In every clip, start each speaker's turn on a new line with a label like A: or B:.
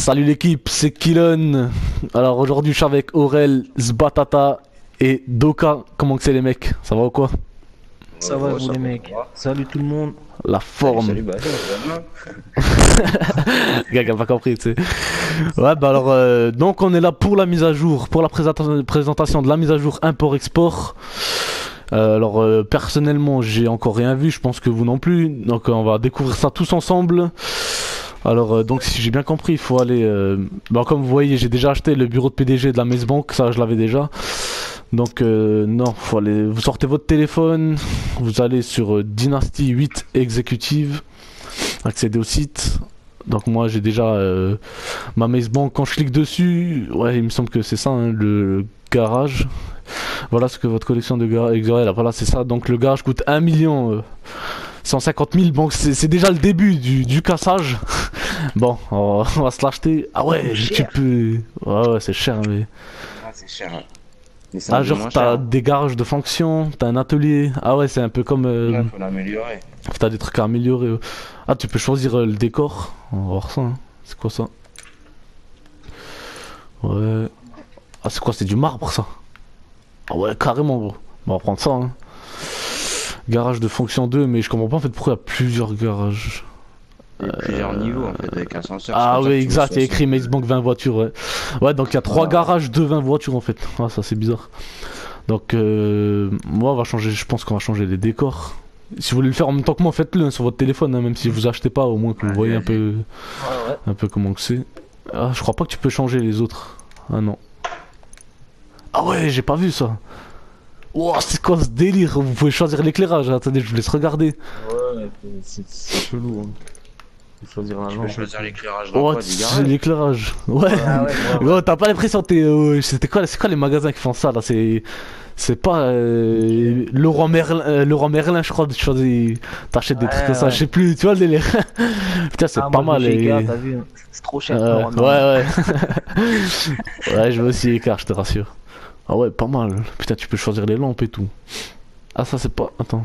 A: Salut l'équipe, c'est Killon. Alors aujourd'hui je suis avec Aurel, Zbatata et Doka. Comment que c'est les mecs? Ça va ou quoi?
B: Ça va vous les mecs? Salut tout le monde.
A: La forme.
C: Salut, bah, ça va.
A: Gars, qui a pas compris, tu sais. Ouais, bah alors, donc on est là pour la mise à jour, pour la présentation de la mise à jour import-export. Personnellement, j'ai encore rien vu, je pense que vous non plus. Donc on va découvrir ça tous ensemble. Alors, donc si j'ai bien compris, il faut aller... comme vous voyez, j'ai déjà acheté le bureau de PDG de la Bank, ça je l'avais déjà. Donc non, faut aller... Vous sortez votre téléphone, vous allez sur Dynasty 8 Executive, accéder au site. Donc moi j'ai déjà ma Bank, quand je clique dessus, ouais il me semble que c'est ça, hein, le garage. Voilà ce que votre collection de garage... Voilà c'est ça, donc le garage coûte 1 million 150 000, donc c'est déjà le début du cassage. Bon, on va se l'acheter. Ah ouais, tu peux... Ouais, c'est cher, mais...
C: Ah, c'est cher. Hein. Mais
A: Ah, genre, t'as des garages de fonction, t'as un atelier. Ah ouais, c'est un peu comme...
C: Ouais, faut l'améliorer.
A: T'as des trucs à améliorer. Ah, tu peux choisir le décor. On va voir ça, hein. C'est quoi ça? Ouais... Ah, c'est quoi? C'est du marbre, ça? Ah ouais, carrément, gros. On va prendre ça, hein. Garage de fonction 2, mais je comprends pas en fait pourquoi il y a plusieurs garages.
C: Il y a plusieurs niveaux en fait avec ascenseur.
A: Ah oui, exact, il y a écrit Bank 20 voitures, ouais. Ouais, donc il y a 3 garages de 20 voitures en fait. Ah, ça c'est bizarre. Donc, moi on va changer, je pense qu'on va changer les décors. Si vous voulez le faire en même temps que moi, faites-le hein, sur votre téléphone, hein, même si vous achetez pas, au moins que vous voyez un peu, un peu comment que c'est. Ah, je crois pas que tu peux changer les autres. Ah non. Ah ouais, j'ai pas vu ça. Wow, c'est quoi ce délire? Vous pouvez choisir l'éclairage. Attendez, je vous laisse regarder.
B: Ouais, c'est chelou. Hein. Faut choisir un
C: Tu
B: genre.
C: peux choisir l'éclairage
A: Oh,
C: d'emploi du
A: c'est
C: garage.
A: l'éclairage. Ouais.
B: Ah ouais,
A: Gros, t'as pas l'impression que t'es. C'était quoi, c'est quoi les magasins qui font ça là? C'est pas Laurent Merlin, je crois. Tu choisis, t'achètes des trucs comme ça. Je sais plus. Tu vois le délire? Putain, c'est pas mal.
B: T'as vu? C'est trop cher.
A: Ouais. Ouais, je veux aussi écart, je te rassure. Ah ouais, pas mal. Putain, tu peux choisir les lampes et tout. Ah, ça c'est pas... Attends.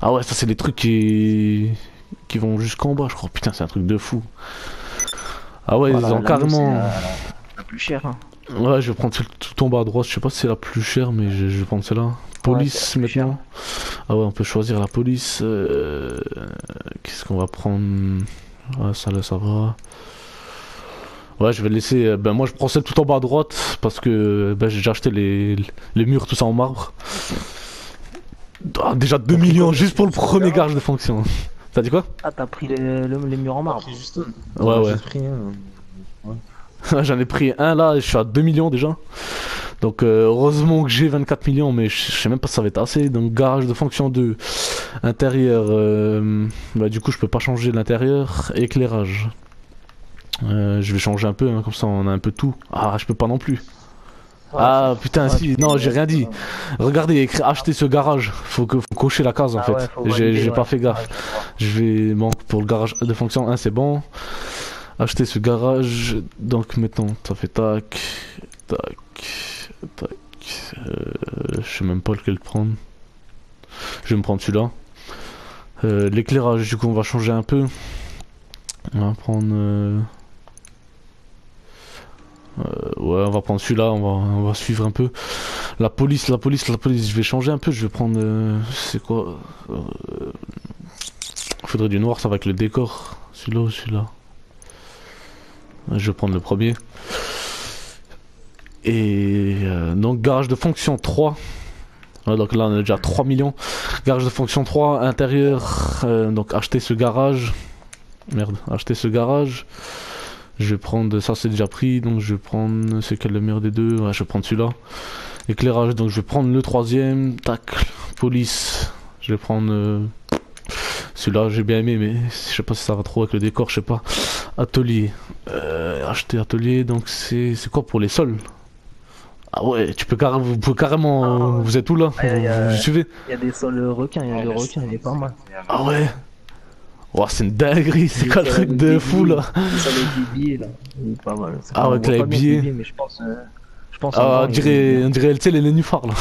A: Ah ouais, ça c'est les trucs qui vont jusqu'en bas, je crois. Putain, c'est un truc de fou. Ah ouais,
B: Voilà,
A: ils ont carrément...
B: la plus chère. Hein.
A: Ouais, je vais prendre celle tout en bas à droite. Je sais pas si c'est la plus chère, mais je vais prendre celle-là. Police maintenant. Ah ouais, on peut choisir la police. Qu'est-ce qu'on va prendre? Ouais, ça là, ça va. Ouais, je vais laisser. Ben, moi, je prends celle tout en bas à droite parce que j'ai déjà acheté les murs, tout ça en marbre. Ah, déjà 2 millions juste pour le premier garage de fonction. T'as dit quoi?
B: Ah, t'as pris les murs en marbre.
A: Ouais. J'en ai pris un là, je suis à 2 millions déjà. Donc, heureusement que j'ai 24 millions, mais je sais même pas si ça va être assez. Donc, garage de fonction 2. Intérieur. Du coup, je peux pas changer l'intérieur. Éclairage. Je vais changer un peu, hein, comme ça on a un peu tout. Ah, je peux pas non plus. Ah putain, si, non, j'ai rien dit. Regardez, il y a écrit acheter ce garage. Faut cocher la case en fait. J'ai pas fait gaffe. Je vais. Bon, pour le garage de fonction 1, c'est bon. Acheter ce garage. Donc maintenant, ça fait tac. Je sais même pas lequel prendre. Je vais me prendre celui-là. L'éclairage, du coup, on va changer un peu. On va prendre. Ouais, on va prendre celui-là, on va suivre un peu. La police, je vais changer un peu, je vais prendre... c'est quoi? Faudrait du noir, ça va avec le décor. Celui-là ou celui-là? Je vais prendre le premier. Et donc garage de fonction 3. Ouais, donc là on a déjà 3 millions. Garage de fonction 3, intérieur. Donc acheter ce garage. Merde, acheter ce garage. Je vais prendre, ça c'est déjà pris, donc je vais prendre, c'est quel le meilleur des deux? Ouais, je vais prendre celui-là. Éclairage, donc je vais prendre le troisième. Tac, police, je vais prendre celui-là, j'ai bien aimé, mais je sais pas si ça va trop avec le décor, je sais pas. Atelier, acheter atelier, donc c'est quoi pour les sols? Ah ouais, vous pouvez carrément, vous êtes où là? Vous suivez?
B: Il y a des sols requins, il y a le requin, il est pas mal.
A: Ah ouais. Oh, c'est une dinguerie, c'est quoi le truc de fou là?
B: Ça avec des billets là, il est pas mal.
A: Ah ouais, avec les billets.
B: Mais je pense
A: on dirait tu sais, les nénuphars là.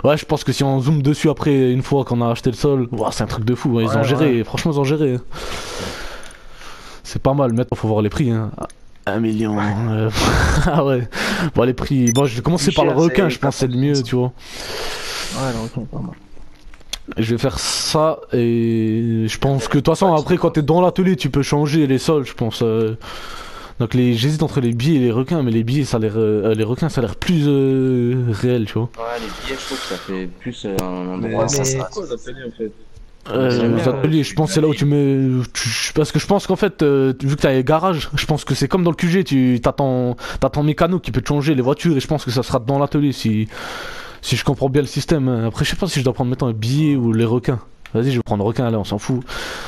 A: Ouais, je pense que si on zoome dessus après, une fois qu'on a acheté le sol, wow, c'est un truc de fou, hein. Ils ont géré, franchement ils ont géré. c'est pas mal. Maintenant, faut voir les prix. Hein. 1 million. Ah ouais. Bon, les prix. Bon, je vais commencer par le requin, je pense que c'est le mieux, tu vois.
D: Ouais, le requin est pas mal.
A: Je vais faire ça et je pense que de toute façon, après, quand t'es dans l'atelier, tu peux changer les sols, je pense. Donc j'hésite entre les billets et les requins, mais les billets, ça a l'air, les requins, ça a l'air plus réel, tu vois.
C: Ouais, les billets, je trouve que ça fait plus un
B: Mais
C: endroit.
B: ça
D: mais-
B: sert à quoi l'atelier en fait?
A: Les ateliers, je pense que c'est là où tu mets. Parce que je pense qu'en fait, vu que t'as les garages, je pense que c'est comme dans le QG, t'as ton mécano qui peut te changer les voitures, et je pense que ça sera dans l'atelier si je comprends bien le système. Hein. Après, je sais pas si je dois prendre maintenant un billet ou les requins. Vas-y, je vais prendre requin là, on s'en fout.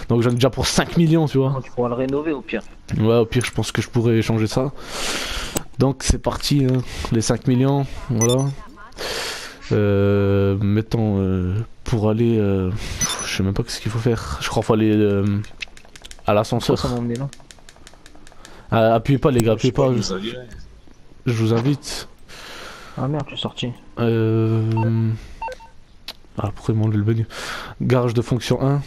A: Donc j'en ai déjà pour 5 millions, tu vois.
D: Non, tu pourras le rénover au pire.
A: Ouais, au pire, je pense que je pourrais changer ça. Donc c'est parti, hein. Les 5 millions, voilà. Mettons, pour aller... je sais même pas ce qu'il faut faire. Je crois qu'il faut aller à l'ascenseur.
D: Ça m'a emmené là.
A: Appuyez pas les gars, appuyez pas.
B: Vous aviez-
A: Je vous invite.
D: Ah merde, je suis sorti.
A: Ah, pourquoi ils m'ont enlevé le menu? Garage de fonction 1.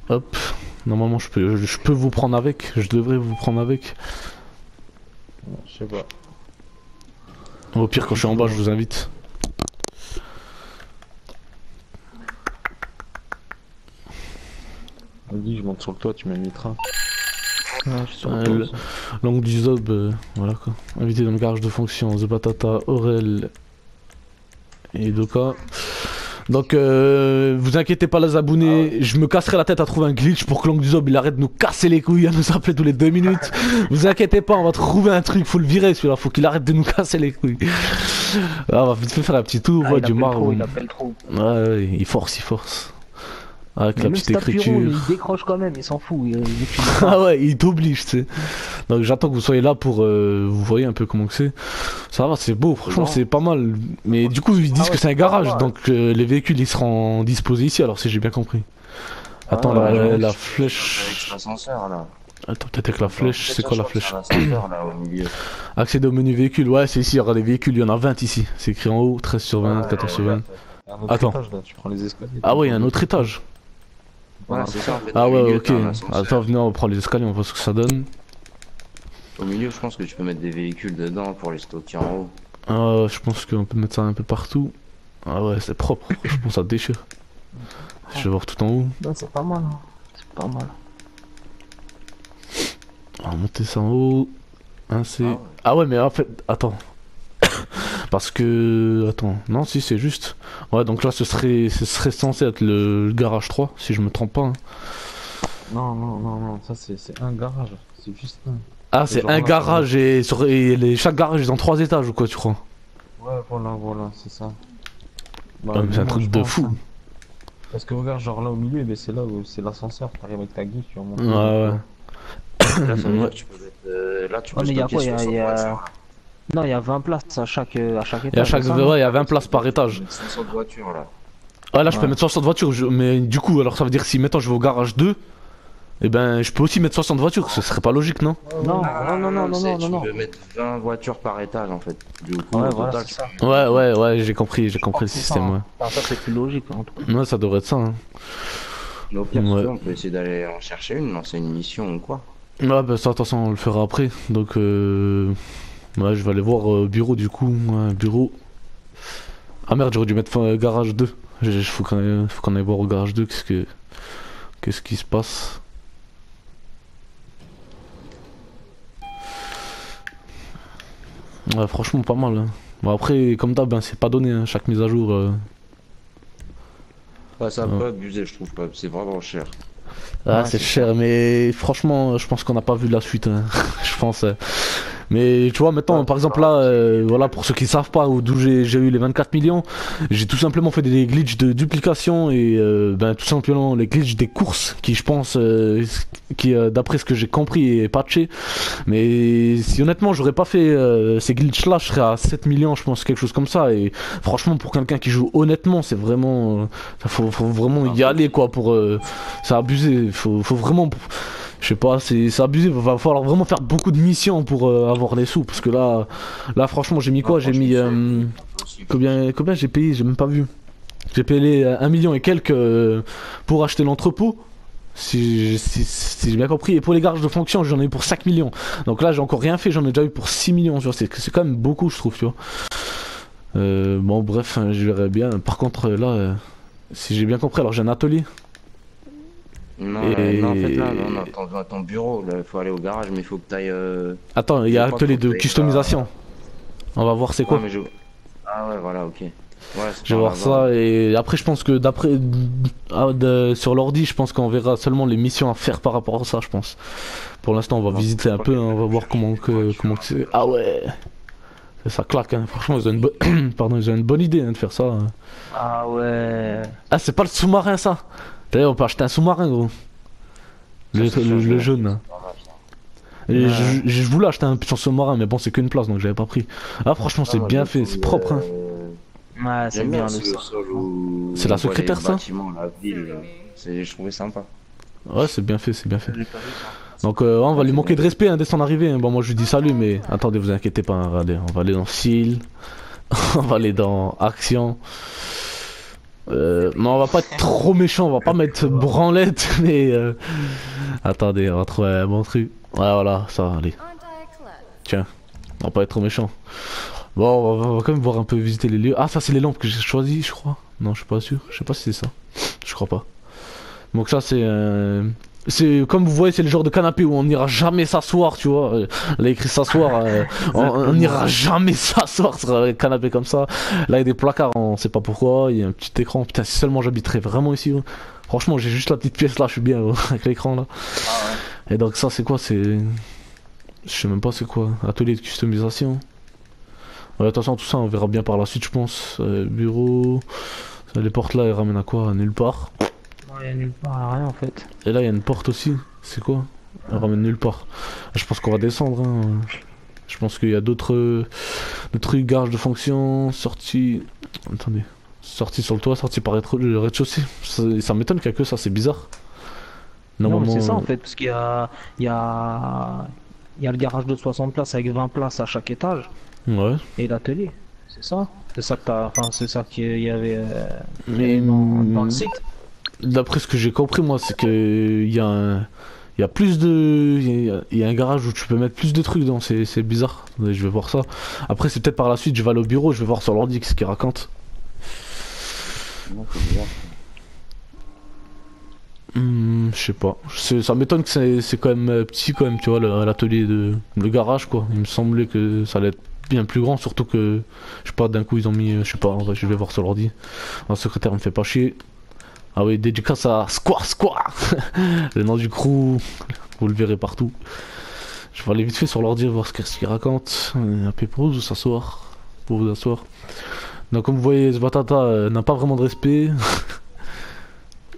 A: Hop. Normalement, je peux vous prendre avec. Je devrais vous prendre avec.
B: Je sais pas.
A: Au pire, quand je suis en bas, je vous invite.
B: Vas-y, je monte sur le toit, tu m'inviteras.
D: Ouais, je suis sur
A: Ouais,
D: le
A: le- Langue du Zob, voilà quoi. Invité dans le garage de fonction, The Batata, Aurel et Doka. Donc vous inquiétez pas les abonnés, je me casserai la tête à trouver un glitch pour que Langue du Zob il arrête de nous casser les couilles, à nous appeler tous les 2 minutes. Vous inquiétez pas, on va trouver un truc, faut le virer celui-là, faut qu'il arrête de nous casser les couilles. Ah, on va vite fait faire un petit tour,
D: Ah,
A: ouais,
D: il
A: du
D: appelle
A: marbre.
D: trop, il appelle trop.
A: Ouais, il force, il force. Avec
D: Mais
A: la
D: même
A: petite
D: si t'as Piron,
A: écriture.
D: il décroche quand même, il s'en fout.
A: Ah ouais, il t'oblige, tu sais. Donc j'attends que vous soyez là pour vous voyez un peu comment que c'est. Ça va, c'est beau, franchement c'est pas mal. Mais du coup ils disent
D: ouais,
A: que c'est un
D: c'est
A: garage,
D: pas mal.
A: donc les véhicules ils seront disposés ici alors si j'ai bien compris. Attends,
D: ouais,
A: la
C: Avec
A: flèche...
C: l'ascenseur là.
A: Attends, peut-être avec la flèche, c'est quoi la flèche?
C: L'ascenseur là au milieu.
A: Accéder au menu véhicule, ouais c'est ici, il y aura des véhicules, il y en a 20 ici. C'est écrit en haut, 13 sur 20, 14 sur 20.
B: Un autre
A: Attends.
B: étage, là, tu prends les escaliers.
A: Ah ouais, il y a un autre étage.
C: Ouais, c'est ça en fait.
A: Ah
C: au
A: ouais,
C: milieu,
A: ok.
C: t'as un ascenseur.
A: Attends, venez, on prend les escaliers, on voit ce que ça donne.
C: Au milieu, je pense que tu peux mettre des véhicules dedans pour les stocker en haut.
A: Ah, je pense qu'on peut mettre ça un peu partout. Ah ouais, c'est propre, franchement ça déchire. Je vais voir tout en haut.
D: Non, c'est pas mal. Hein. C'est pas mal.
A: On va monter ça en haut. Hein, c'est...
C: Ah ouais.
A: Ah ouais, mais en fait, attends. Parce que... Attends, non, si c'est juste. Ouais, donc là ce serait censé être le garage 3, si je me trompe pas. Hein.
B: Non, non, non, non, ça c'est un garage. C'est juste un.
A: Ah, c'est
B: genre
A: un
B: là,
A: garage et, chaque garage est en 3 étages ou quoi, tu crois?
B: Ouais, voilà, c'est ça. Bah,
A: Ah, mais c'est un
B: moi,
A: truc
B: je
A: de
B: pense,
A: fou.
B: hein. Parce que regarde, genre là au milieu, ben, c'est là où c'est l'ascenseur. T'arrives avec ta guide, tu remontes.
A: Ouais, ouais.
C: Là, ça veut dire
A: Ouais.
C: que tu peux mettre. Là, tu peux
D: Ouais, mais il y a
C: stocker
D: quoi, il y a-
C: 60
D: il y a-
C: voitures.
D: Non, il y a 20 places à chaque étage.
A: Et à chaque...
D: c'est ça,
A: Ouais, il y a 20 places par étage.
C: 60 voitures là.
A: Ah là je peux
D: Ouais.
A: mettre 60 voitures, mais du coup alors ça veut dire que si maintenant je vais au garage 2, et ben je peux aussi mettre 60 voitures, ce serait pas logique non?
D: Non,
C: Ah,
D: non,
C: tu
D: non.
C: peux mettre 20 voitures par étage en fait. Du coup,
D: Ouais,
C: au
D: voilà,
C: total,
D: c'est ça.
A: Ouais, j'ai compris le
D: C'est
A: système,
D: ça,
A: ouais.
D: hein. Ah, ça, c'est plus logique, en tout cas.
A: Ouais, ça devrait être ça, hein.
C: Mais au pire,
A: Ouais.
C: si tu veux, on peut essayer d'aller en chercher une, lancer une mission ou quoi.
A: Ouais, bah ça, attention, on le fera après, donc ouais, je vais aller voir bureau du coup, ouais, bureau. Ah merde, j'aurais dû mettre garage 2. Faut qu'on aille voir au garage 2, qu'est-ce qui se passe. Ouais, franchement, pas mal, hein. Bon, après, comme d'hab, hein, c'est pas donné, hein, chaque mise à jour.
C: Ouais, ça
A: Ouais.
C: peut abuser, je trouve pas. C'est vraiment cher.
A: Ah,
D: Ouais,
A: c'est
D: c'est
A: cher, mais franchement, je pense qu'on n'a pas vu la suite, hein. Je pense. Mais tu vois, maintenant, par exemple, là, voilà, pour ceux qui savent pas d'où j'ai eu les 24 millions, j'ai tout simplement fait des glitches de duplication et ben, tout simplement les glitches des courses qui, je pense, qui, d'après ce que j'ai compris, est patché. Mais si honnêtement, j'aurais pas fait ces glitches-là, je serais à 7 millions, je pense, quelque chose comme ça. Et franchement, pour quelqu'un qui joue honnêtement, c'est vraiment. Faut vraiment y aller, quoi, pour. C'est abusé. Faut vraiment. Je sais pas, c'est abusé, va falloir vraiment faire beaucoup de missions pour avoir les sous, parce que là franchement j'ai mis quoi? J'ai mis combien j'ai payé? J'ai même pas vu. J'ai payé 1 million et quelques pour acheter l'entrepôt. Si j'ai bien compris. Et pour les garages de fonction, j'en ai eu pour 5 millions. Donc là, j'ai encore rien fait, j'en ai déjà eu pour 6 millions. Tu vois, c'est quand même beaucoup, je trouve, tu vois. Bon, bref, je verrai bien. Par contre, là, si j'ai bien compris, alors j'ai un atelier.
C: Non,
A: Et-
C: non, en fait, là, non, non, ton bureau, il faut aller au garage, mais il faut que tu ailles.
A: Attends, il y a un
C: Je pense
A: atelier
C: qu'on
A: de
C: peut y
A: customisation. On va voir c'est quoi.
C: Ouais, mais Ah ouais, voilà, ok. Ouais, c'est
A: Je vais
C: par
A: voir
C: là-bas.
A: ça et après je pense que sur l'ordi je pense qu'on verra seulement les missions à faire par rapport à ça je pense. Pour l'instant on va
C: Non,
A: visiter un
C: pas
A: peu,
C: que-
A: hein, on va voir comment que c'est. Ah ouais, ça claque hein. Franchement ils ont Pardon, ils ont une bonne idée hein, de faire ça. Hein.
D: Ah ouais.
A: Ah c'est pas le sous-marin ça. D'ailleurs on peut acheter un sous-marin gros. Le jaune. Hein. Et je voulais acheter un putain sous-marin mais bon c'est qu'une place donc j'avais pas pris. Ah franchement c'est bien fait, c'est propre hein.
D: Ouais, c'est
C: J'aime
D: bien
C: bien
D: le
C: le
D: sang.
C: sol où
A: C'est la
C: on voit
A: secrétaire,
C: les
A: ça
C: bâtiments, la ville, je trouvais sympa.
A: Ouais c'est bien fait, c'est bien fait. Donc on va lui manquer de respect hein, dès son arrivée. Hein. Bon moi je lui dis salut mais attendez vous inquiétez pas, hein, regardez, on va aller dans style, on va aller dans action. Mais on va pas être trop méchant, on va pas mettre branlette mais attendez on va trouver un bon truc. Ouais voilà ça allez. Tiens, on va pas être trop méchant. Bon on va quand même voir un peu visiter les lieux. Ah ça c'est les lampes que j'ai choisi je crois. Non je suis pas sûr, je sais pas si c'est ça. Je crois pas. Donc ça c'est comme vous voyez c'est le genre de canapé où on n'ira jamais s'asseoir tu vois. Là écrit s'asseoir, on n'ira jamais s'asseoir sur un canapé comme ça. Là il y a des placards, on sait pas pourquoi, il y a un petit écran. Putain si seulement j'habiterais vraiment ici. Ouais. Franchement j'ai juste la petite pièce là, je suis bien avec l'écran là. Et donc ça c'est quoi, c'est... Je sais même pas c'est quoi, atelier de customisation. Ouais, de toute façon tout ça on verra bien par la suite je pense. Bureau, ça, les portes là elles ramènent à quoi? À nulle part.
D: Non, il y a nulle part, rien en fait.
A: Et là il y a une porte aussi, c'est quoi? Elle ramène nulle part. Je pense qu'on va descendre hein. Je pense qu'il y a d'autres trucs, garages de fonction, sortie... Attendez. Sortie sur le toit, sortie par le rez-de-chaussée. Ça m'étonne qu'il y a que ça, c'est bizarre.
D: Non, mais c'est ça
A: Normalement,
D: en fait, parce il y a le garage de 60 places avec 20 places à chaque étage
A: ouais.
D: et l'atelier. C'est ça? C'est ça que enfin, c'est ça qu'il y avait
A: Mais
D: dans le site.
A: d'après ce que j'ai compris moi, c'est que il y a plus de... Il y a un garage où tu peux mettre plus de trucs dedans, c'est bizarre. Attendez, je vais voir ça. Après c'est peut-être par la suite, je vais aller au bureau, je vais voir sur l'ordi ce qu'il raconte.
C: Non, c'est bizarre.
A: Je sais pas. Ça m'étonne que c'est quand même petit quand même, tu vois, l'atelier le garage quoi. Il me semblait que ça allait être bien plus grand, surtout que je sais pas, d'un coup ils ont mis, je sais pas, en vrai, je vais voir sur l'ordi. Un secrétaire me fait pas chier. Ah oui, dédicace à Square Square. Le nom du crew, vous le verrez partout. Je vais aller vite fait sur l'ordi voir ce qu'il raconte. Un peu pause ou s'asseoir, pour vous asseoir. Donc comme vous voyez, ce batata n'a pas vraiment de respect.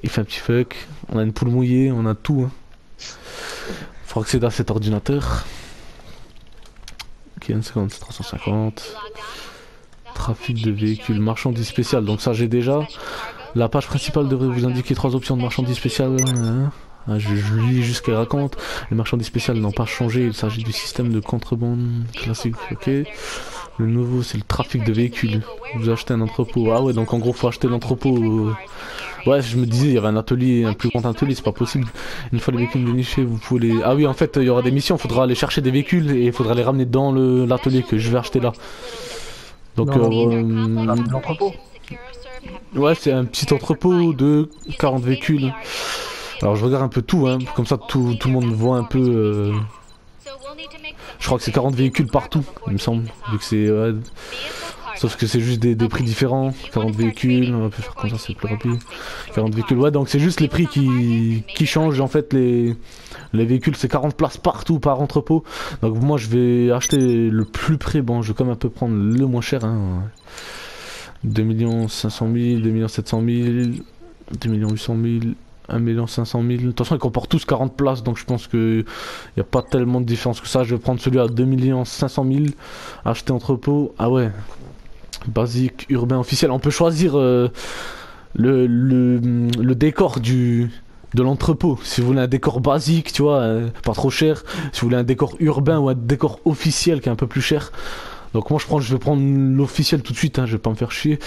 A: Il fait un petit fuck, on a une poule mouillée, on a tout. Hein. Faut accéder à cet ordinateur. Ok, une seconde, c'est 350. Trafic de véhicules, marchandises spéciales. Donc ça j'ai déjà. La page principale devrait vous indiquer 3 options de marchandises spéciales. Hein. Je lis juste ce qu'elle raconte. Les marchandises spéciales n'ont pas changé, il s'agit du système de contrebande classique. Ok. Le nouveau c'est le trafic de véhicules. Vous achetez un entrepôt. Ah ouais, donc en gros faut acheter l'entrepôt. Ouais, je me disais, il y avait un atelier, un plus grand atelier, c'est pas possible. Une fois les véhicules dénichés, vous pouvez les... Ah oui, en fait, il y aura des missions, il faudra aller chercher des véhicules et il faudra les ramener dans l'atelier que je vais acheter là. Donc,
D: L'entrepôt.
A: ouais, c'est un petit entrepôt de 40 véhicules. Alors, je regarde un peu tout, hein, comme ça tout le monde voit un peu... Je crois que c'est 40 véhicules partout, il me semble, vu que c'est... Sauf que c'est juste des prix différents. 40 véhicules, on va faire comme ça, c'est plus rapide. 40 véhicules, ouais, donc c'est juste les prix qui changent. En fait, les véhicules, c'est 40 places partout par entrepôt. Donc moi, je vais acheter le plus près. Bon, je vais quand même un peu prendre le moins cher. Hein. 2 500 000, 2 700 000, 2 800 000, 1 500 000. De toute façon, ils comportent tous 40 places, donc je pense qu'il n'y a pas tellement de différence que ça. Je vais prendre celui à 2 500 000, acheter entrepôt. Ah ouais. Basique, urbain, officiel. On peut choisir le décor de l'entrepôt. Si vous voulez un décor basique, tu vois, pas trop cher. Si vous voulez un décor urbain ou un décor officiel qui est un peu plus cher. Donc moi je vais prendre l'officiel tout de suite, hein, je vais pas me faire chier.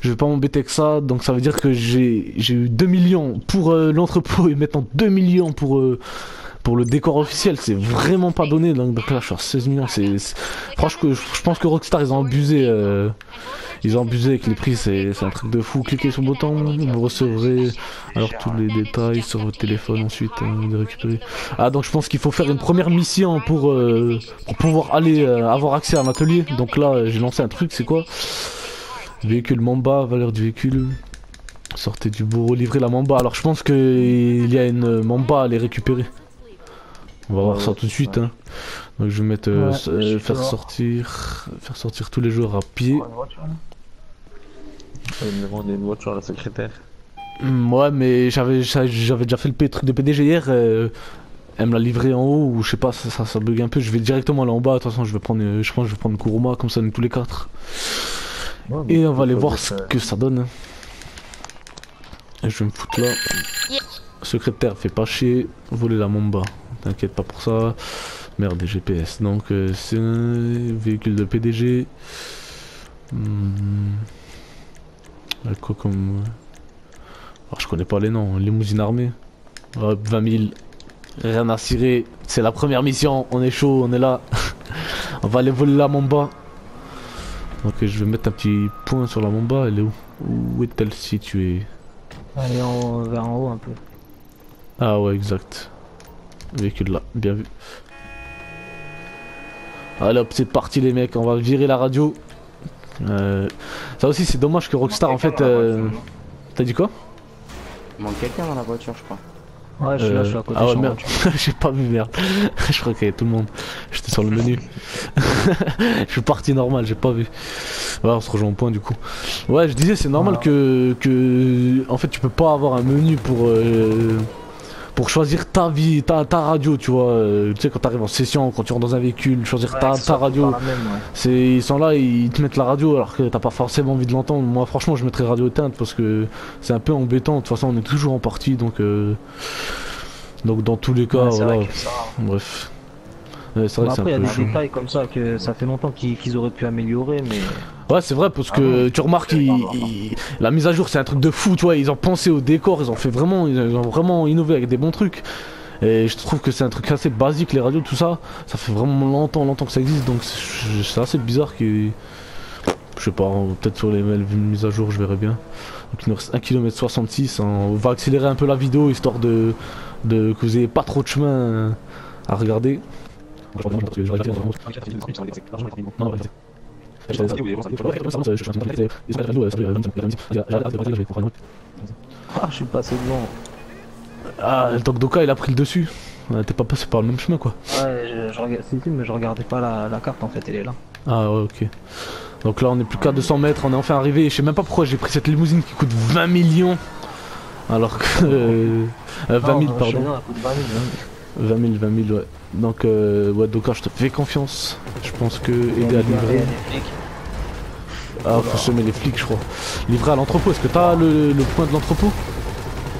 A: Je je vais pas m'embêter avec ça, donc ça veut dire que j'ai eu 2 millions pour l'entrepôt et maintenant 2 millions pour le décor officiel, c'est vraiment pas donné, donc là je suis à 16 millions, franchement je pense que Rockstar ils ont abusé avec les prix, c'est un truc de fou. Cliquez sur le bouton, vous recevrez alors tous les détails sur votre téléphone ensuite, de récupérer. Ah donc je pense qu'il faut faire une première mission pour pouvoir aller avoir accès à un atelier, donc là j'ai lancé un truc, c'est quoi? Véhicule Mamba, valeur du véhicule. Sortez du bourreau, livrez la Mamba. Alors je pense qu'il y a une Mamba à aller récupérer. On va voir ça tout de suite. Hein. Donc je vais mettre faire sortir tous les joueurs à pied.
B: Il me demande une voiture à la secrétaire.
A: Ouais, mais j'avais déjà fait le truc de PDG hier. Elle me l'a livré en haut ou je sais pas, ça bug un peu. Je vais directement aller en bas. De toute façon, je pense que je vais prendre Kuruma comme ça, on est tous les 4. Ouais, et on va aller voir ce que ça donne. Hein. Et je vais me foutre là. Secrétaire, fais pas chier. Voler la Mamba. T'inquiète pas pour ça. Merde, des GPS. Donc, c'est un véhicule de PDG. Quoi comme. Alors, je connais pas les noms. Limousine armée. Hop, 20 000. Rien à cirer. C'est la première mission. On est chaud, on est là. On va aller voler la Mamba. Donc, je vais mettre un petit point sur la Mamba. Elle est où? Où est-elle située?
D: Elle est vers en haut un peu.
A: Ah ouais, exact. Véhicule là, bien vu. Allez hop, c'est parti les mecs, on va virer la radio. Ça aussi c'est dommage que Rockstar en fait... T'as dit quoi?
C: Il manque quelqu'un dans la voiture je crois.
D: Ouais, je suis là à côté.
A: Ah ouais merde, j'ai pas vu merde. Je crois qu'il y avait tout le monde. J'étais sur le menu. Je suis parti normal, j'ai pas vu. Ouais, on se rejoint au point du coup. Ouais, je disais c'est normal que... En fait tu peux pas avoir un menu pour choisir ta vie, ta radio, tu vois. Tu sais, quand t'arrives en session, quand tu rentres dans un véhicule, choisir ta radio. Ils sont là, ils te mettent la radio alors que t'as pas forcément envie de l'entendre. Moi, franchement, je mettrais radio éteinte parce que c'est un peu embêtant. De toute façon, on est toujours en partie, donc dans tous les cas, voilà. Bref. Ouais, c'est vrai que c'est un peu chaud.
D: Après, il y a des détails comme ça que ça fait longtemps qu'ils auraient pu améliorer, mais.
A: Ouais, c'est vrai parce que tu remarques, la mise à jour c'est un truc de fou, tu vois. Ils ont pensé au décor, ils ont vraiment innové avec des bons trucs. Et je trouve que c'est un truc assez basique, les radios, tout ça. Ça fait vraiment longtemps que ça existe, donc c'est assez bizarre que. Je sais pas, peut-être sur les mises à jour, je verrai bien. Donc il nous reste 1 km 66. Hein. On va accélérer un peu la vidéo histoire que vous ayez pas trop de chemin à regarder.
D: Ah, je suis passé devant.
A: Ah, le Tokdoka il a pris le dessus. T'es pas passé par le même chemin quoi.
D: Ouais, mais je regardais pas la carte en fait, elle est là.
A: Ah ouais, ok. Donc là on est plus qu'à 200 mètres, on est enfin arrivé. Je sais même pas pourquoi j'ai pris cette limousine qui coûte 20 millions. Alors que. 20 000 pardon. 20 000 ouais. Donc ouais Doka je te fais confiance. Je pense que aider à livrer. Ah faut semer les flics je crois. Livrer à l'entrepôt, est-ce que t'as le point de l'entrepôt?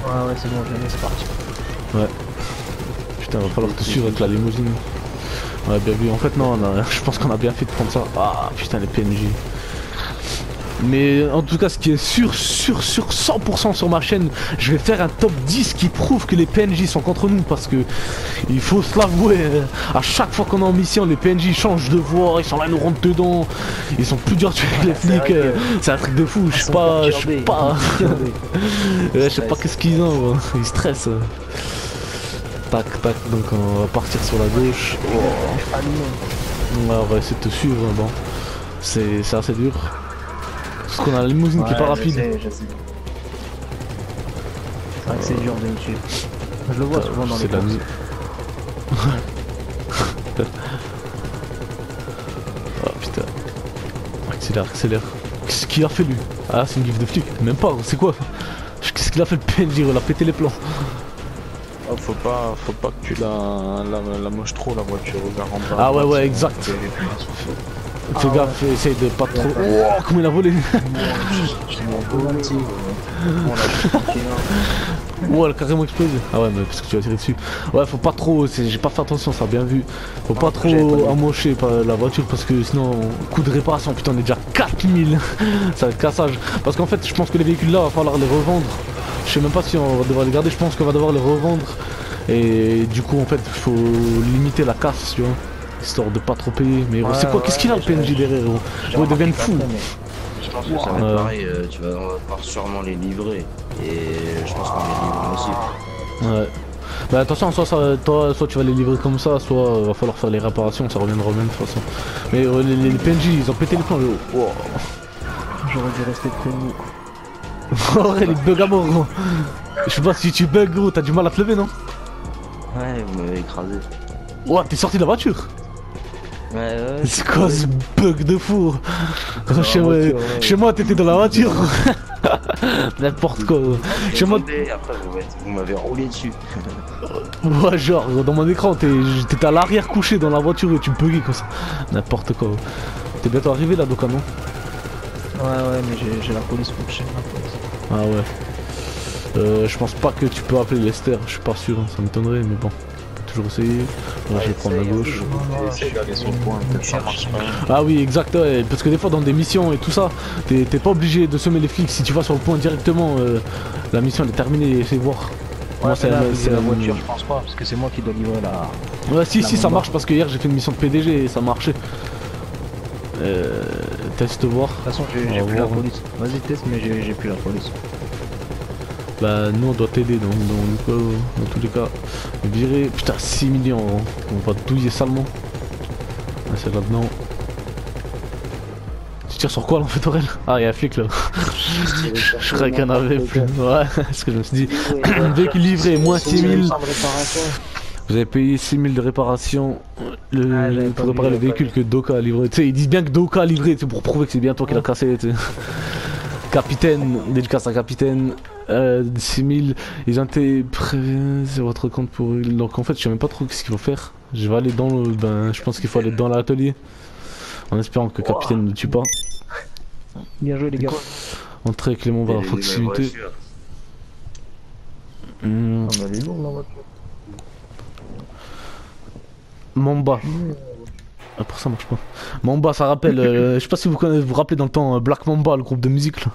D: Ouais c'est bon, je l'ai mis, c'est parti.
A: Ouais. Putain va falloir te suivre avec la limousine. Ouais bien vu, en fait non, je pense qu'on a bien fait de prendre ça. Ah putain les PNJ. Mais en tout cas ce qui est sûr 100% sur ma chaîne, je vais faire un top 10 qui prouve que les PNJ sont contre nous parce que il faut se l'avouer, à chaque fois qu'on est en mission les PNJ changent de voix, ils sont là nous rentrent dedans, ils sont plus durs que les flics, c'est un truc de fou, je sais pas, je sais pas qu'est-ce qu'ils ont, ils stressent. Tac tac, donc on va partir sur la gauche. Ouais, on va essayer de te suivre, bon, c'est assez dur. Parce qu'on a la limousine qui est pas rapide.
D: Je sais. C'est vrai que c'est dur de me tuer. Je le vois souvent dans les courses.
A: Oh putain. Accélère. Qu'est-ce qu'il a fait lui? Ah c'est une gif de flic. Même pas, c'est quoi? Qu'est-ce qu'il a fait le PNJ? Il a pété les plans.
B: Oh, faut pas que tu la moches trop la voiture, regarde en bas.
A: Ah ouais exact. Fais gaffe, essaye de pas trop. Oh, comment il a volé! Ouais, elle a carrément explosé. Ah ouais, mais parce que tu as tiré dessus. Ouais, faut pas trop, j'ai pas fait attention, ça a bien vu. Faut pas trop amocher la voiture parce que sinon, coût de réparation, putain, on est déjà 4000. Ça va être cassage. Parce qu'en fait, je pense que les véhicules là, va falloir les revendre. Je sais même pas si on va devoir les garder, je pense qu'on va devoir les revendre. Et du coup, en fait, il faut limiter la casse, tu vois. Histoire de pas trop payer. Mais
D: Ouais,
A: c'est quoi, qu'est-ce qu'il a le PNJ derrière, gros? Ils deviennent fous.
C: Je pense que ça va être pareil, on va devoir sûrement les livrer. Et je pense qu'on les livre aussi.
A: Ouais. Bah attention, soit tu vas les livrer comme ça, soit va falloir faire les réparations, ça reviendra au même de toute façon. Mais les PNJ, ils ont pété les plombs, wow.
D: J'aurais dû rester près de nous.
A: Ouais, les bugs à mort, gros. Je sais pas si tu bugs, gros, t'as du mal à te lever, non?
C: Ouais, vous m'avez écrasé.
A: Ouais, t'es sorti de la voiture?
C: Ouais.
A: C'est quoi ce bug de fou? Chez moi, t'étais dans la voiture. N'importe quoi. Chez moi.
C: Après, vous m'avez roulé dessus.
A: Ouais, genre, dans mon écran, t'étais à l'arrière couché dans la voiture et tu buguais comme ça. N'importe quoi. T'es bientôt arrivé là, Doka, non?
D: Ouais, mais j'ai la police pour chez moi.
A: Ah ouais. Je pense pas que tu peux appeler Lester, je suis pas sûr, ça m'étonnerait, mais bon. Toujours essayer. Moi je vais prendre la gauche. Ah oui, exact, ouais, parce que des fois dans des missions et tout ça, t'es pas obligé de semer les flics. Si tu vas sur le point directement, la mission elle est terminée et fais voir.
D: Ouais, moi c'est la voiture, je pense pas, parce que c'est moi qui dois livrer la.
A: Ouais, si, ça marche parce que hier j'ai fait une mission de PDG et ça marchait. Teste voir.
D: De toute façon, j'ai plus la police. Vas-y, teste, mais j'ai plus la police.
A: Bah nous on doit t'aider dans tous les cas. Virer, putain 6 millions, on va douiller salement. Ah, c'est là-dedans. Tu tires sur quoi là en fait Aurel? Ah y'a un flic là. Je croyais qu'il y en avait plus. Ouais, c'est ce que je me suis dit. Véhicule livré, moins 6000. Vous avez payé 6000 de réparation pour réparer le véhicule que Doka a livré. Tu sais, ils disent bien que Doka a livré pour prouver que c'est bien toi qui l'as cassé. Capitaine, dédicace à capitaine, 6000, ils ont été prévenus, c'est votre compte pour eux. Donc en fait je sais même pas trop ce qu'il faut faire. Je vais aller dans le, je pense qu'il faut aller dans l'atelier. En espérant que capitaine ne tue pas.
D: Bien joué les gars.
A: Entrer avec Clément vers la proximité.
D: On a les lourds la voiture.
A: Mamba. Ah, pour ça marche pas. Mamba ça rappelle, je sais pas si vous vous rappelez dans le temps Black Mamba, le groupe de musique là.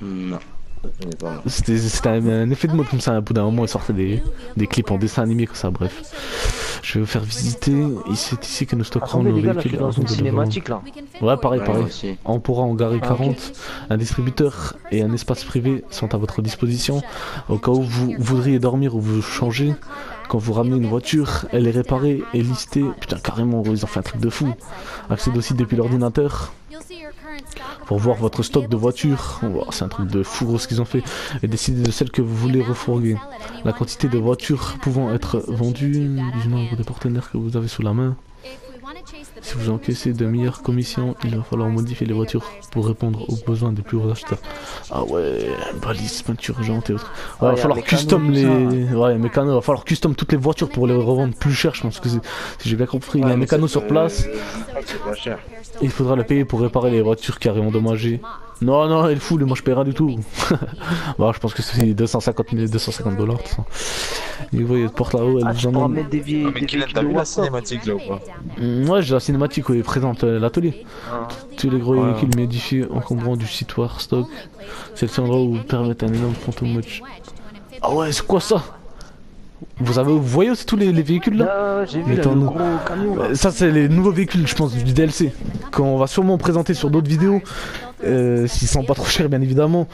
C: Non.
A: C'était un effet de mode comme ça, à bout d'un moment il sortait des clips en dessin animé comme ça, bref. Je vais vous faire visiter, c'est ici que nous stockerons nos véhicules.
D: Dans une cinématique là.
A: Ouais pareil. On pourra en garer 40, un distributeur et un espace privé sont à votre disposition. Au cas où vous voudriez dormir ou vous changer, quand vous ramenez une voiture, elle est réparée et listée. Putain carrément ils ont fait un truc de fou. Accède aussi depuis l'ordinateur. Pour voir votre stock de voitures, oh, c'est un truc de fou gros ce qu'ils ont fait, et décider de celle que vous voulez refourguer. La quantité de voitures pouvant être vendues du nombre de partenaires que vous avez sous la main. Si vous encaissez de meilleures commissions, il va falloir modifier les voitures pour répondre aux besoins des plus gros acheteurs. Ah ouais, balises, peinture urgente et autres. Ouais, il va falloir custom les... Ouais, mécano, il va falloir custom toutes les voitures pour les revendre plus cher, je pense que si j'ai bien compris. Il y a un mécano sur place. Et il faudra le payer pour réparer les voitures carrément endommagées. Non, il est fou, moi je paierai du tout. Bah, je pense que c'est 250 $250 tout ça. Et vous voyez, porte là-haut, elle vous emmène.
B: Mais Kylian, t'as vu la cinématique là ou pas?
A: Ouais, j'ai la cinématique où il présente l'atelier. Tous les gros véhicules modifiés encombrants du site Warstock. C'est le endroit où vous permettent un énorme phantom match. Ah ouais, c'est quoi ça? Vous voyez aussi tous les véhicules là?
D: J'ai vu là, le gros camion là.
A: Ça c'est les nouveaux véhicules je pense du DLC qu'on va sûrement présenter sur d'autres vidéos s'ils sont pas trop chers bien évidemment.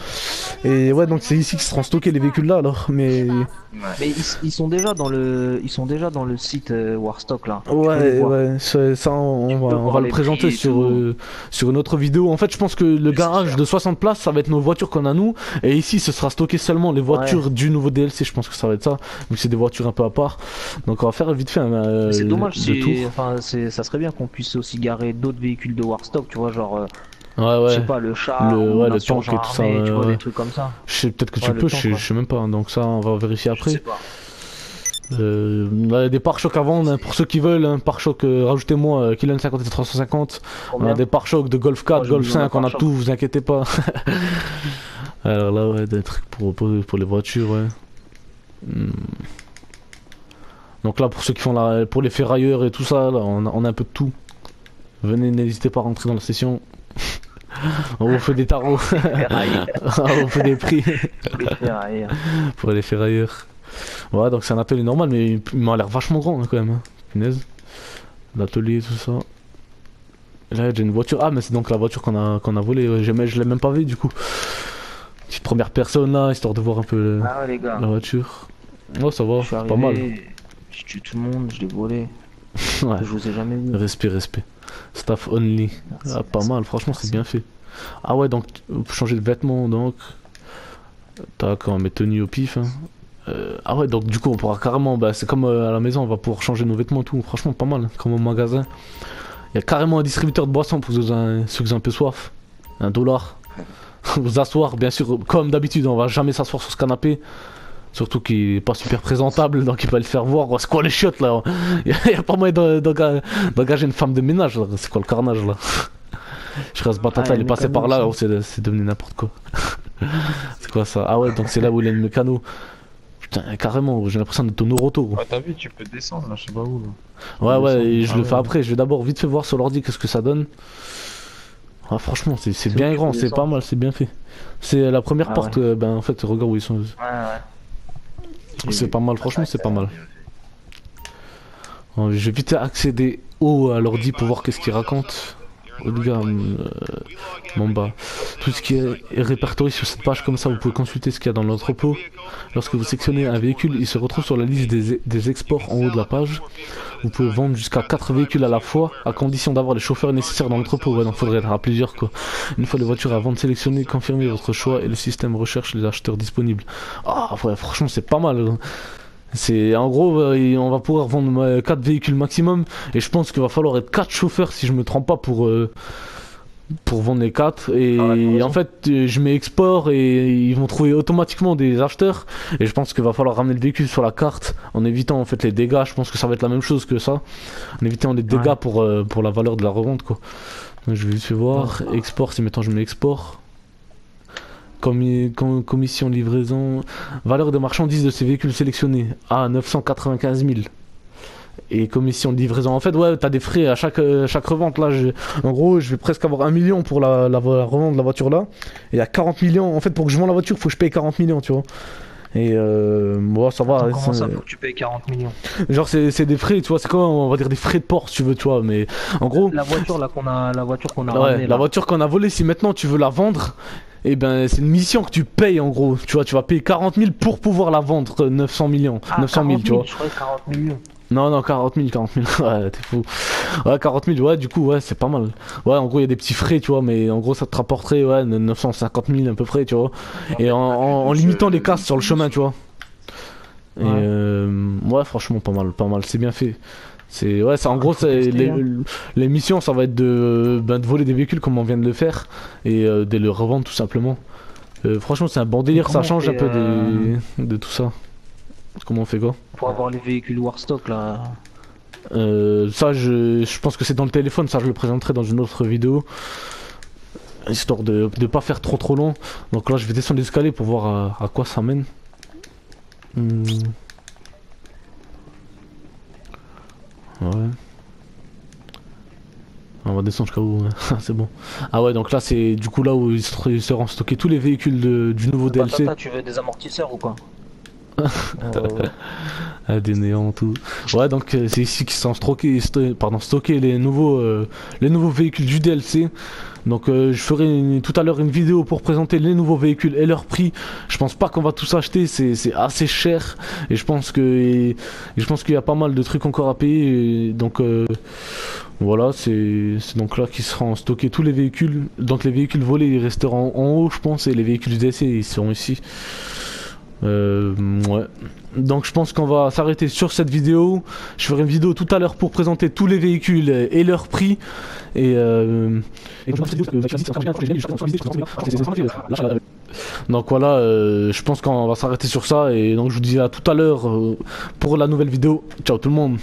A: Et ouais donc c'est ici qu'ils seront stockés les véhicules là alors mais
D: ils sont déjà dans le site Warstock là.
A: Ouais ça on va le présenter sur une autre vidéo. En fait je pense que le garage de 60 places ça va être nos voitures qu'on a nous et ici ce sera stocké seulement les voitures du nouveau DLC. Je pense que ça va être ça vu que c'est des voitures un peu à part. Donc on va faire vite fait
D: c'est dommage ça serait bien qu'on puisse aussi garer d'autres véhicules de Warstock tu vois genre je sais pas, le char,
A: le tank et tout ça,
D: tu vois, des trucs comme ça.
A: Je sais peut-être que tu peux, je sais même pas, donc ça on va vérifier après. Des pare-chocs à vendre hein, pour ceux qui veulent. Hein, pare-chocs, rajoutez-moi Kylian 50 et 350. On a des pare-chocs de Golf 4, Golf 5, on a tout, vous inquiétez pas. Alors là, ouais, des trucs pour les voitures, ouais. Donc là, pour ceux qui font pour les ferrailleurs et tout ça, là, on a un peu de tout. Venez, n'hésitez pas à rentrer dans la session. On vous fait des tarots. On vous fait des prix. Pour les ferrailleurs. Ouais, donc c'est un atelier normal, mais il m'a l'air vachement grand hein, quand même. Hein. Punaise. L'atelier, tout ça. Là, j'ai une voiture. Ah, mais c'est donc la voiture qu'on a volée. Ouais. Je l'ai même pas vue du coup. Petite première personne là, histoire de voir un peu
D: les gars.
A: La voiture. Oh, ça va, c'est pas mal.
D: Je tue tout le monde, je l'ai volé.
A: Ouais.
D: Je vous ai jamais vu.
A: Respect. Staff only. Merci, pas mal, franchement, c'est bien fait. Ah ouais, donc, changer de vêtements, donc. T'as quand même mes tenues au pif. Hein. Ah ouais, donc du coup, on pourra carrément. Bah, c'est comme à la maison, on va pouvoir changer nos vêtements et tout. Franchement, pas mal, hein, comme au magasin. Il y a carrément un distributeur de boissons pour ceux qui ont un peu soif. $1. Vous asseoir, bien sûr, comme d'habitude, on va jamais s'asseoir sur ce canapé. Surtout qu'il est pas super présentable, donc il va le faire voir. C'est quoi les chiottes là? Il y a pas moyen d'engager une femme de ménage là. C'est quoi le carnage là? Je reste batata, il est passé par là, c'est devenu n'importe quoi. C'est quoi ça? Ah ouais, donc c'est là où il y a le mécano. Putain, carrément, j'ai l'impression d'être au Noroto.
B: Ouais, t'as vu, tu peux descendre là, je sais pas où là.
A: Ouais, et je le fais après. Je vais d'abord vite fait voir sur l'ordi qu'est-ce que ça donne. Ah, franchement, c'est bien grand, c'est pas mal, c'est bien fait. C'est la première porte, ben en fait, regarde où ils sont. C'est pas mal, franchement, c'est pas mal. Je vais vite accéder à l'ordi pour voir qu'est-ce qu'il raconte. Bon bah, tout ce qui est répertorié sur cette page comme ça, vous pouvez consulter ce qu'il y a dans l'entrepôt. Lorsque vous sélectionnez un véhicule, il se retrouve sur la liste des exports en haut de la page. Vous pouvez vendre jusqu'à 4 véhicules à la fois, à condition d'avoir les chauffeurs nécessaires dans l'entrepôt. Ouais, donc faudrait être à plusieurs quoi. Une fois les voitures à vendre sélectionnées, confirmez votre choix et le système recherche les acheteurs disponibles. Ah ouais, franchement c'est pas mal. C'est en gros, on va pouvoir vendre 4 véhicules maximum et je pense qu'il va falloir être 4 chauffeurs si je me trompe pas pour vendre les 4 et en fait je mets export et ils vont trouver automatiquement des acheteurs et je pense qu'il va falloir ramener le véhicule sur la carte en évitant en fait les dégâts. Je pense que ça va être la même chose que ça, en évitant les dégâts pour la valeur de la revente quoi. Donc, je vais vite voir export, si maintenant je mets export. Commission livraison, valeur de marchandises de ces véhicules sélectionnés à 995 000 et commission de livraison. En fait, ouais, t'as des frais à chaque revente. Là, en gros, je vais presque avoir 1 million pour la revente de la voiture là. Et à 40 millions, en fait, pour que je vende la voiture, faut que je paye 40 millions, tu vois. Et bon, ça va.
D: Comment ça, faut que tu payes 40 millions?
A: Genre, c'est des frais, tu vois, c'est comme on va dire des frais de port, si tu veux, tu vois. Mais en gros.
D: La voiture là qu'on a
A: ramenée, la voiture qu'on a volée, si maintenant tu veux la vendre. Et ben c'est une mission que tu payes en gros, tu vois, tu vas payer 40 000 pour pouvoir la vendre 900 millions, 900 000 tu vois.
D: Je croyais 40 millions.
A: Non, 40 000, ouais, t'es fou. Ouais, 40 000, ouais, du coup, ouais, c'est pas mal. Ouais, en gros, il y a des petits frais, tu vois, mais en gros, ça te rapporterait, ouais, 950 000 à peu près, tu vois. Et en limitant les casses sur le chemin, tu vois. Et ouais, franchement, pas mal, c'est bien fait. En gros, les missions, ça va être de voler des véhicules comme on vient de le faire et de le revendre tout simplement. Franchement, c'est un bon délire, ça change un peu de tout ça. Comment on fait quoi?
D: Pour avoir les véhicules Warstock là.
A: Ça, je pense que c'est dans le téléphone, ça je le présenterai dans une autre vidéo. Histoire de pas faire trop long. Donc là, je vais descendre l'escalier pour voir à quoi ça mène. Ouais. On va descendre jusqu'à où? C'est bon. Ah ouais, donc là c'est du coup là où ils seront stockés tous les véhicules du nouveau DLC.
D: Tu veux des amortisseurs ou quoi?
A: Des néants tout. Ouais, donc c'est ici qu'ils sont stockés les nouveaux véhicules du DLC. Donc je ferai tout à l'heure une vidéo pour présenter les nouveaux véhicules et leur prix. Je pense pas qu'on va tous acheter, c'est assez cher et je pense qu'il y a pas mal de trucs encore à payer. Et donc voilà, c'est donc là qu'ils seront stockés tous les véhicules. Donc les véhicules volés ils resteront en haut je pense et les véhicules du DLC ils seront ici. Ouais. Donc je pense qu'on va s'arrêter sur cette vidéo. Je ferai une vidéo tout à l'heure pour présenter tous les véhicules et leur prix. Donc voilà, je pense qu'on va s'arrêter sur ça et donc je vous dis à tout à l'heure pour la nouvelle vidéo. Ciao tout le monde.